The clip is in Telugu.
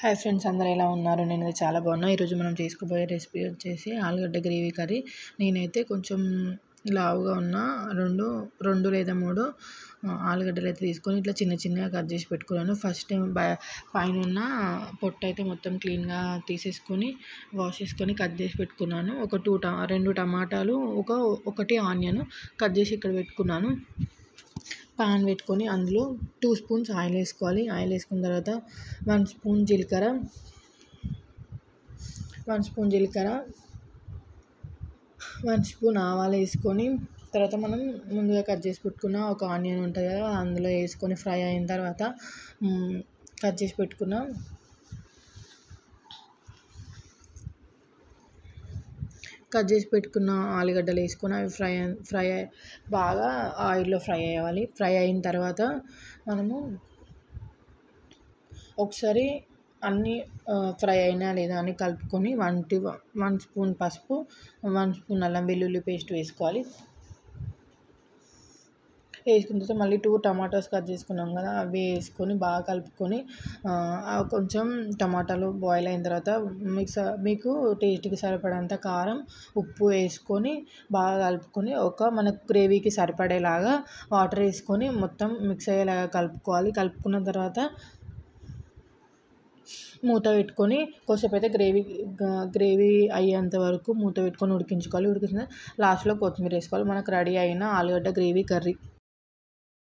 హాయ్ ఫ్రెండ్స్, అందరూ ఎలా ఉన్నారు? నేనైతే చాలా బాగున్నా. ఈరోజు మనం చేసుకోబోయే రెసిపీ వచ్చేసి ఆలుగడ్డ గ్రేవీ కర్రీ. నేనైతే కొంచెం లావుగా ఉన్న రెండు లేదా మూడు ఆలుగడ్డలు అయితే తీసుకొని ఇట్లా చిన్న చిన్నగా కట్ చేసి పెట్టుకున్నాను. ఫస్ట్ టైం పైన ఉన్న పొట్టు అయితే మొత్తం క్లీన్గా తీసేసుకొని వాష్ చేసుకొని కట్ చేసి పెట్టుకున్నాను. రెండు టమాటాలు, ఒకటి ఆనియన్ కట్ చేసి ఇక్కడ పెట్టుకున్నాను. పాన్ పెట్టుకొని అందులో 2 స్పూన్స్ ఆయిల్ వేసుకోవాలి. ఆయిల్ వేసుకున్న తర్వాత 1 స్పూన్ జీలకర్ర, 1 స్పూన్ ఆవాలు వేసుకొని తర్వాత మనం ముందుగా కట్ చేసి పెట్టుకున్న ఒక ఆనియన్ ఉంటుంది కదా, అందులో వేసుకొని ఫ్రై అయిన తర్వాత కట్ చేసి పెట్టుకున్న ఆలుగడ్డలు వేసుకొని అవి బాగా ఆయిల్లో ఫ్రై అవ్వాలి. ఫ్రై అయిన తర్వాత మనము ఒకసారి అన్నీ ఫ్రై అయినా లేదా అని కలుపుకొని 1 స్పూన్ పసుపు, 1 స్పూన్ అల్లం వెల్లుల్లి పేస్ట్ వేసుకోవాలి. వేసుకున్న తర్వాత మళ్ళీ 2 టమాటోస్ కట్ చేసుకున్నాం కదా, అవి వేసుకొని బాగా కలుపుకొని కొంచెం టమాటాలు బాయిల్ అయిన తర్వాత మీకు టేస్ట్కి సరిపడంత కారం, ఉప్పు వేసుకొని బాగా కలుపుకొని మనకు గ్రేవీకి సరిపడేలాగా వాటర్ వేసుకొని మొత్తం మిక్స్ అయ్యేలాగా కలుపుకోవాలి. కలుపుకున్న తర్వాత మూత పెట్టుకొని కొద్దిసేపు అయితే గ్రేవీ అయ్యేంత వరకు మూత పెట్టుకొని ఉడికించుకోవాలి. ఉడికించిన లాస్ట్లో కొత్తిమీర వేసుకోవాలి. మనకు రెడీ అయిన ఆలుగడ్డ గ్రేవీ కర్రీ.